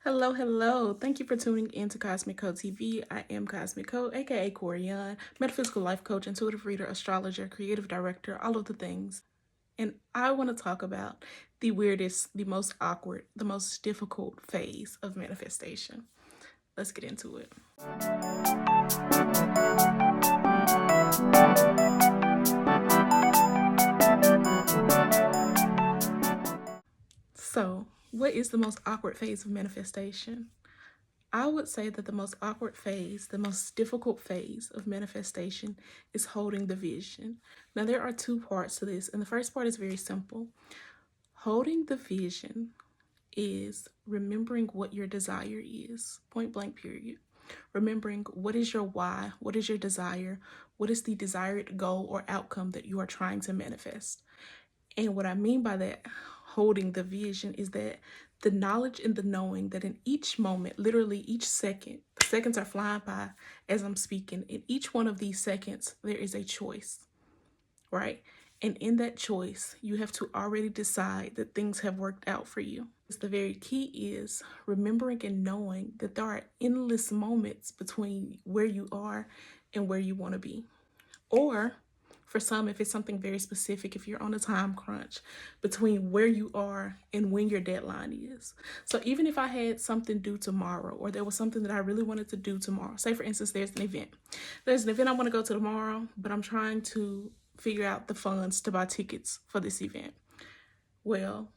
Hello, hello. Thank you for tuning in to Cosmic Co TV. I am Cosmic Co, aka Corian, metaphysical life coach, intuitive reader, astrologer, creative director, all of the things. And I want to talk about the weirdest, the most awkward, the most difficult phase of manifestation. Let's get into it. So, what is the most awkward phase of manifestation? I would say that the most awkward phase, the most difficult phase of manifestation is holding the vision. Now, there are two parts to this, and the first part is very simple. Holding the vision is remembering what your desire is, point blank, period. Remembering what is your why, what is your desire, what is the desired goal or outcome that you are trying to manifest. And what I mean by that, holding the vision, is that the knowledge and the knowing that in each moment, literally each second, the seconds are flying by as I'm speaking. In each one of these seconds, there is a choice, right? And in that choice, you have to already decide that things have worked out for you. The very key is remembering and knowing that there are endless moments between where you are and where you want to be. Or for some, if it's something very specific, if you're on a time crunch between where you are and when your deadline is. So even if I had something due tomorrow, or there was something that I really wanted to do tomorrow, say for instance, there's an event I want to go to tomorrow, but I'm trying to figure out the funds to buy tickets for this event. Well,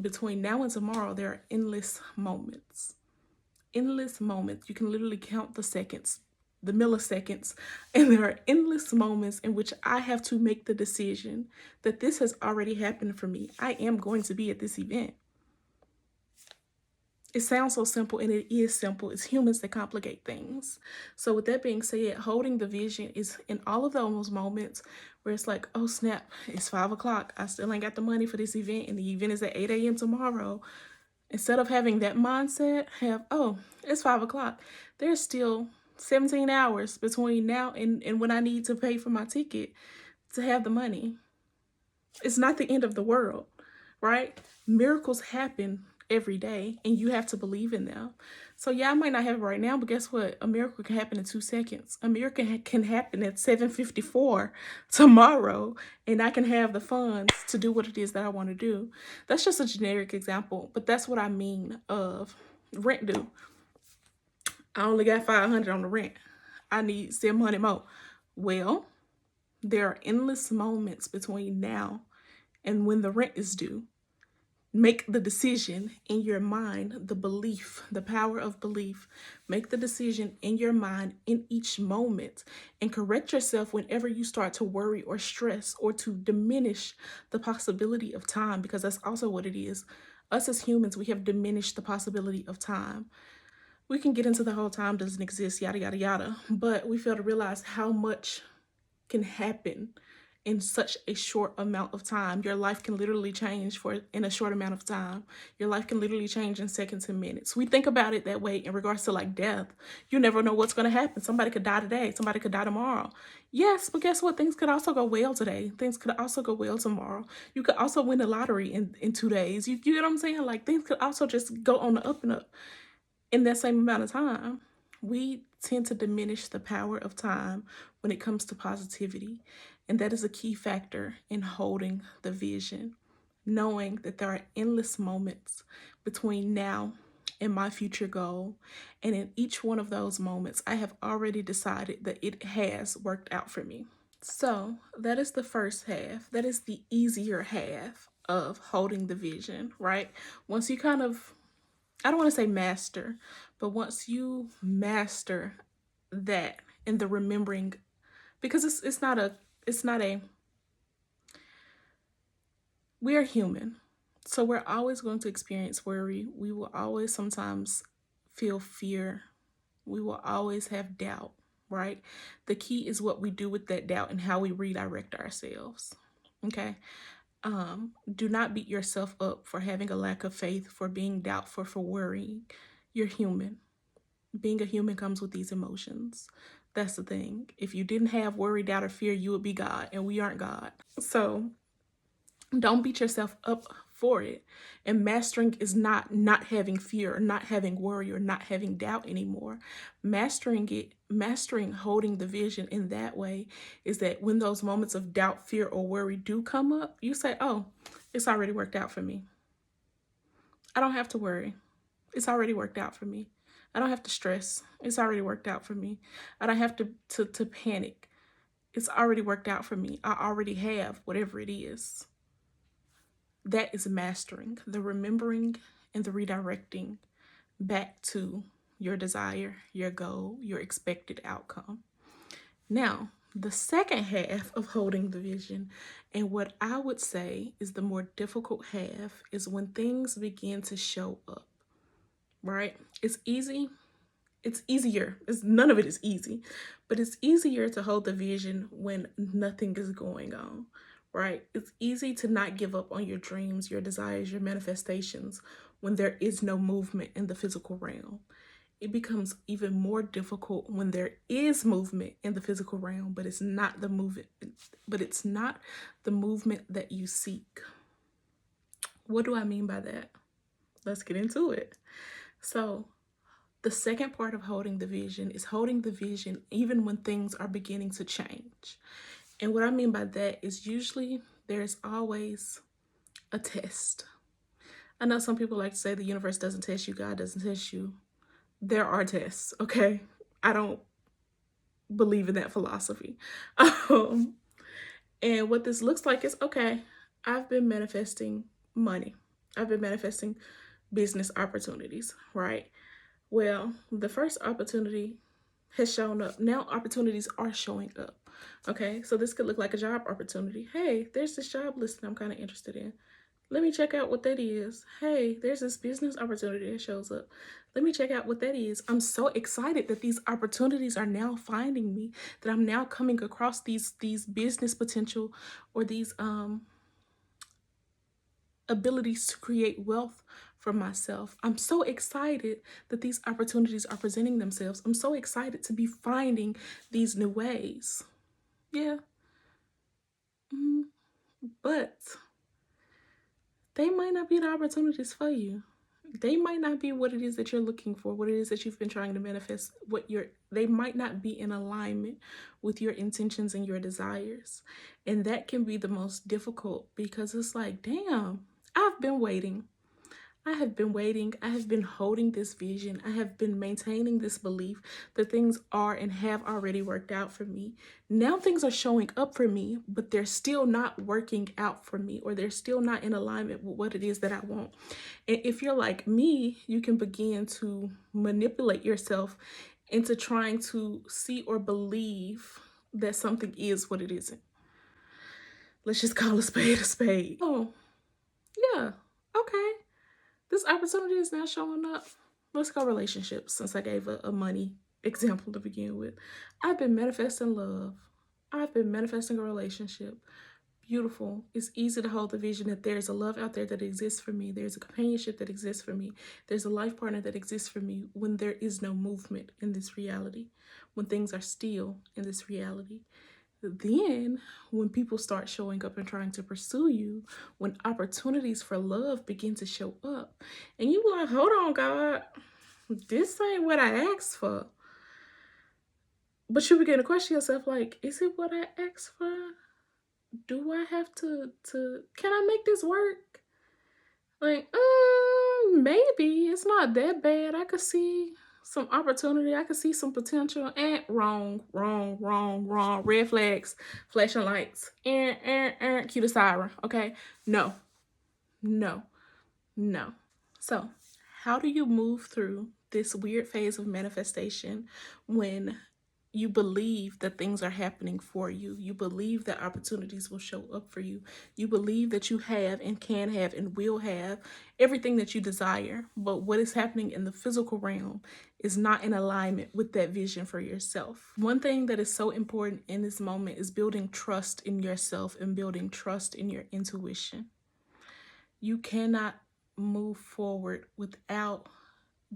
between now and tomorrow, there are endless moments. Endless moments. You can literally count the seconds, the milliseconds, and there are endless moments in which I have to make the decision that this has already happened for me. I am going to be at this event. It sounds so simple, and it is simple. It's humans that complicate things. So with that being said, holding the vision is in all of those moments where it's like, oh snap, it's 5 o'clock. I still ain't got the money for this event, and the event is at 8 a.m. tomorrow. Instead of having that mindset, have, oh, it's 5 o'clock. There's still 17 hours between now and when I need to pay for my ticket to have the money. It's not the end of the world, right? Miracles happen every day, and you have to believe in them. So yeah, I might not have it right now, but guess what? A miracle can happen in 2 seconds. A miracle can happen at 7:54 tomorrow, and I can have the funds to do what it is that I want to do. That's just a generic example, but that's what I mean of rent due. I only got 500 on the rent. I need 700 more. Well, there are endless moments between now and when the rent is due. Make the decision in your mind, the belief, the power of belief. Make the decision in your mind in each moment, and correct yourself whenever you start to worry or stress or to diminish the possibility of time, because that's also what it is. Us as humans, we have diminished the possibility of time. We can get into the whole time doesn't exist, yada, yada, yada, but we fail to realize how much can happen in such a short amount of time. Your life can literally change in a short amount of time. Your life can literally change in seconds and minutes. We think about it that way in regards to like death. You never know what's going to happen. Somebody could die today. Somebody could die tomorrow. Yes, but guess what? Things could also go well today. Things could also go well tomorrow. You could also win the lottery in 2 days. You get what I'm saying? Like things could also just go on the up and up in that same amount of time. We tend to diminish the power of time when it comes to positivity. And that is a key factor in holding the vision, knowing that there are endless moments between now and my future goal. And in each one of those moments, I have already decided that it has worked out for me. So that is the first half. That is the easier half of holding the vision, right? Once you kind of, I don't want to say master, but once you master that and the remembering, because it's not a we are human. So we're always going to experience worry. We will always sometimes feel fear. We will always have doubt, right? The key is what we do with that doubt and how we redirect ourselves. Okay? Do not beat yourself up for having a lack of faith, for being doubtful, for worrying. You're human. Being a human comes with these emotions. That's the thing. If you didn't have worry, doubt, or fear, you would be God, and we aren't God. So don't beat yourself up for it. And mastering is not having fear or not having worry or not having doubt anymore. Mastering holding the vision in that way is that when those moments of doubt, fear, or worry do come up, you say, oh, it's already worked out for me. I don't have to worry. It's already worked out for me. I don't have to stress. It's already worked out for me. I don't have to panic. It's already worked out for me. I already have whatever it is. That is mastering, the remembering and the redirecting back to your desire, your goal, your expected outcome. Now, the second half of holding the vision, and what I would say is the more difficult half, is when things begin to show up, right? It's easy. It's easier. None of it is easy, but it's easier to hold the vision when nothing is going on, right? It's easy to not give up on your dreams, your desires, your manifestations when there is no movement in the physical realm. It becomes even more difficult when there is movement in the physical realm, but it's not the movement that you seek. What do I mean by that? Let's get into it. So, the second part of holding the vision is holding the vision even when things are beginning to change. And what I mean by that is usually there's always a test. I know some people like to say the universe doesn't test you, God doesn't test you. There are tests, okay? I don't believe in that philosophy. And what this looks like is, okay, I've been manifesting money. I've been manifesting business opportunities, right? Well, the first opportunity has shown up. Now opportunities are showing up. Okay, so this could look like a job opportunity. Hey, there's this job listing I'm kind of interested in. Let me check out what that is. Hey, there's this business opportunity that shows up. Let me check out what that is. I'm so excited that these opportunities are now finding me, that I'm now coming across these business potential or these abilities to create wealth for myself. I'm so excited that these opportunities are presenting themselves. I'm so excited to be finding these new ways. Yeah. But they might not be the opportunities for you. They might not be what it is that you're looking for, what it is that you've been trying to manifest, they might not be in alignment with your intentions and your desires. And that can be the most difficult because it's like, damn, I've been waiting. I have been waiting. I have been holding this vision. I have been maintaining this belief that things are and have already worked out for me. Now things are showing up for me, but they're still not working out for me, or they're still not in alignment with what it is that I want. And if you're like me, you can begin to manipulate yourself into trying to see or believe that something is what it isn't. Let's just call a spade a spade. Oh, yeah, okay. This opportunity is now showing up. Let's go relationships, since I gave a money example to begin with. I've been manifesting love. I've been manifesting a relationship. Beautiful. It's easy to hold the vision that there's a love out there that exists for me. There's a companionship that exists for me. There's a life partner that exists for me when there is no movement in this reality, when things are still in this reality. Then, when people start showing up and trying to pursue you, when opportunities for love begin to show up, and you like, hold on, God, this ain't what I asked for. But you begin to question yourself, like, is it what I asked for? Do I have to can I make this work? Like, maybe it's not that bad. I could see some opportunity. I could see some potential. And wrong. Red flags, flashing lights. Cue the siren. Okay. No. So, how do you move through this weird phase of manifestation when you believe that things are happening for you? You believe that opportunities will show up for you. You believe that you have and can have and will have everything that you desire. But what is happening in the physical realm is not in alignment with that vision for yourself. One thing that is so important in this moment is building trust in yourself and building trust in your intuition. You cannot move forward without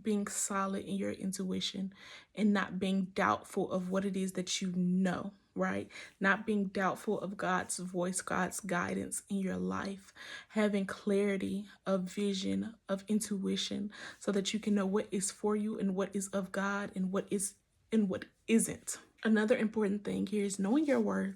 being solid in your intuition and not being doubtful of what it is that you know. right? Not being doubtful of God's voice, God's guidance in your life, having clarity of vision, of intuition, so that you can know what is for you and what is of God and what is and what isn't. Another important thing here is knowing your worth.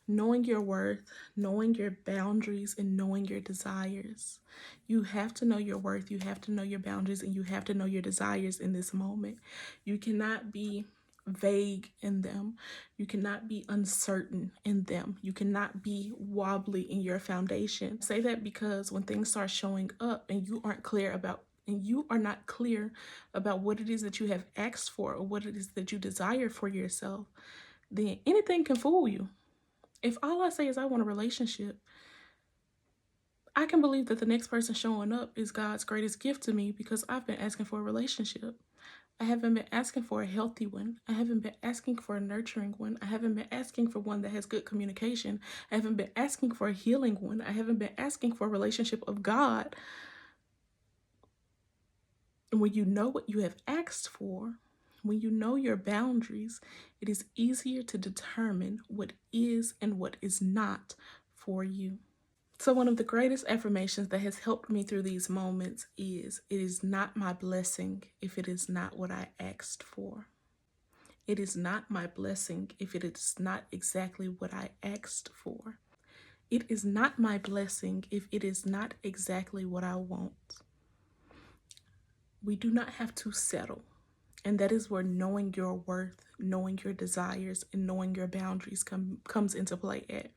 Knowing your worth, knowing your boundaries, and knowing your desires. You have to know your worth, you have to know your boundaries, and you have to know your desires in this moment. You cannot be vague in them. You cannot be uncertain in them. You cannot be wobbly in your foundation. I say that because when things start showing up and you aren't clear about and you are not clear about what it is that you have asked for or what it is that you desire for yourself, then anything can fool you. If all I say is I want a relationship, I can believe that the next person showing up is God's greatest gift to me because I've been asking for a relationship. I haven't been asking for a healthy one. I haven't been asking for a nurturing one. I haven't been asking for one that has good communication. I haven't been asking for a healing one. I haven't been asking for a relationship of God. And when you know what you have asked for, when you know your boundaries, it is easier to determine what is and what is not for you. So one of the greatest affirmations that has helped me through these moments is, it is not my blessing if it is not what I asked for. It is not my blessing if it is not exactly what I asked for. It is not my blessing if it is not exactly what I want. We do not have to settle. And that is where knowing your worth, knowing your desires, and knowing your boundaries comes into play at.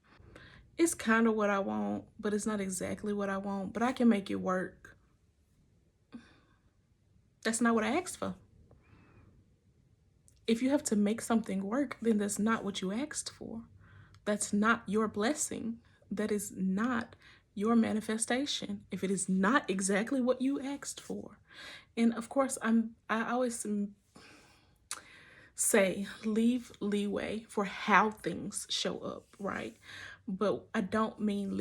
It's kind of what I want, but it's not exactly what I want, but I can make it work. That's not what I asked for. If you have to make something work, then that's not what you asked for. That's not your blessing. That is not your manifestation. If it is not exactly what you asked for. And of course, I always say leave leeway for how things show up, right? But I don't mean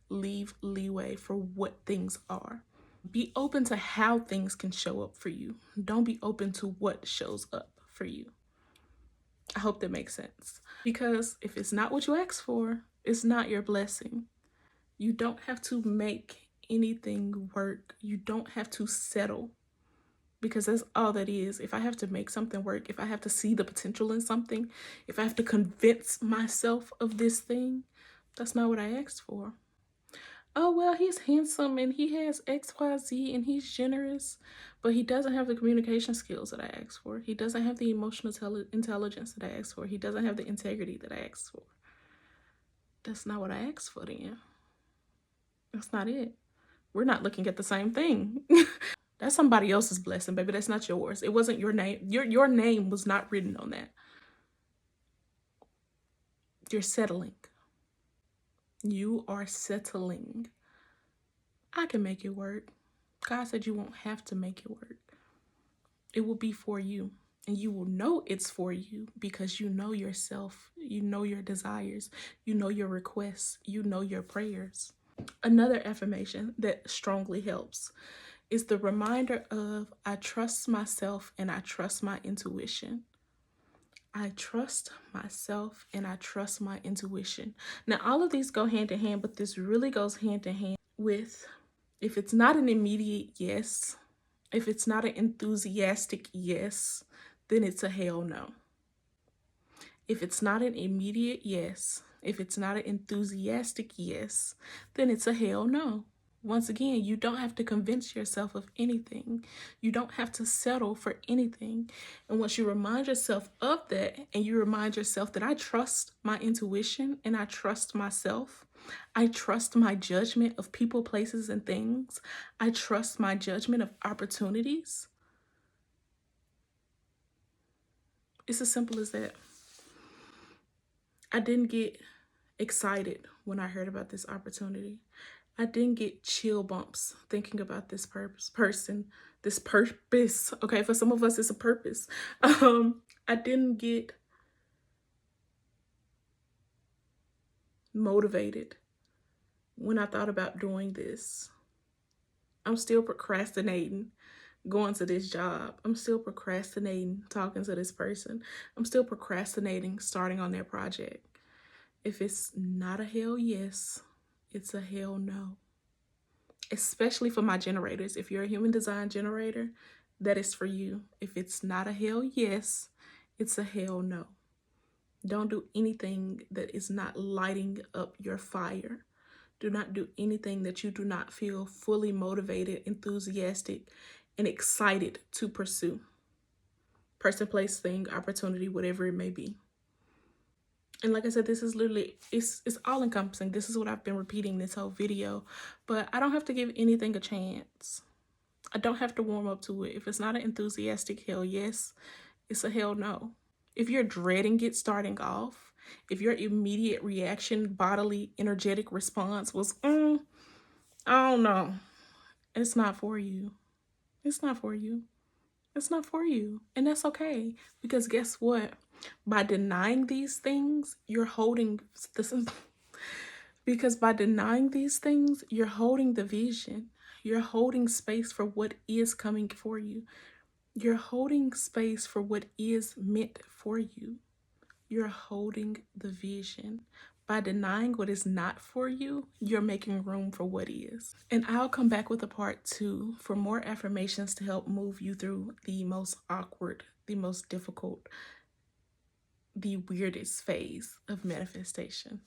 leave leeway for what things are. Be open to how things can show up for you. Don't be open to what shows up for you. I hope that makes sense. Because if it's not what you asked for, it's not your blessing. You don't have to make anything work. You don't have to settle. Because that's all that is. If I have to make something work, if I have to see the potential in something, if I have to convince myself of this thing, that's not what I asked for. Oh, well, he's handsome and he has XYZ and he's generous, but he doesn't have the communication skills that I asked for. He doesn't have the emotional intelligence that I asked for. He doesn't have the integrity that I asked for. That's not what I asked for then. That's not it. We're not looking at the same thing. That's somebody else's blessing, baby. That's not yours. It wasn't your name. Your name was not written on that. You're settling. You are settling. I can make it work. God said you won't have to make it work. It will be for you. And you will know it's for you because you know yourself. You know your desires. You know your requests. You know your prayers. Another affirmation that strongly helps is the reminder of, I trust myself and I trust my intuition. I trust myself and I trust my intuition. Now, all of these go hand in hand, but this really goes hand in hand with, if it's not an immediate yes, if it's not an enthusiastic yes, then it's a hell no. If it's not an immediate yes, if it's not an enthusiastic yes, then it's a hell no. Once again, you don't have to convince yourself of anything. You don't have to settle for anything. And once you remind yourself of that, and you remind yourself that I trust my intuition and I trust myself, I trust my judgment of people, places, and things. I trust my judgment of opportunities. It's as simple as that. I didn't get excited when I heard about this opportunity. I didn't get chill bumps thinking about this person, this purpose. Okay, for some of us, it's a purpose. I didn't get motivated when I thought about doing this. I'm still procrastinating going to this job. I'm still procrastinating talking to this person. I'm still procrastinating starting on their project. If it's not a hell yes, it's a hell no. Especially for my generators. If you're a human design generator, that is for you. If it's not a hell yes, it's a hell no. Don't do anything that is not lighting up your fire. Do not do anything that you do not feel fully motivated, enthusiastic, and excited to pursue. Person, place, thing, opportunity, whatever it may be. And like I said, this is literally, it's all encompassing. This is what I've been repeating this whole video, but I don't have to give anything a chance. I don't have to warm up to it. If it's not an enthusiastic hell yes, it's a hell no. If you're dreading it starting off, if your immediate reaction, bodily, energetic response was, I don't know, it's not for you. It's not for you. It's not for you. And that's okay. Because guess what? By denying these things, you're holding this is because by denying these things, you're holding the vision. You're holding space for what is coming for you. You're holding space for what is meant for you. You're holding the vision. By denying what is not for you, you're making room for what is. And I'll come back with a part 2 for more affirmations to help move you through the most awkward, the most difficult, the weirdest phase of manifestation.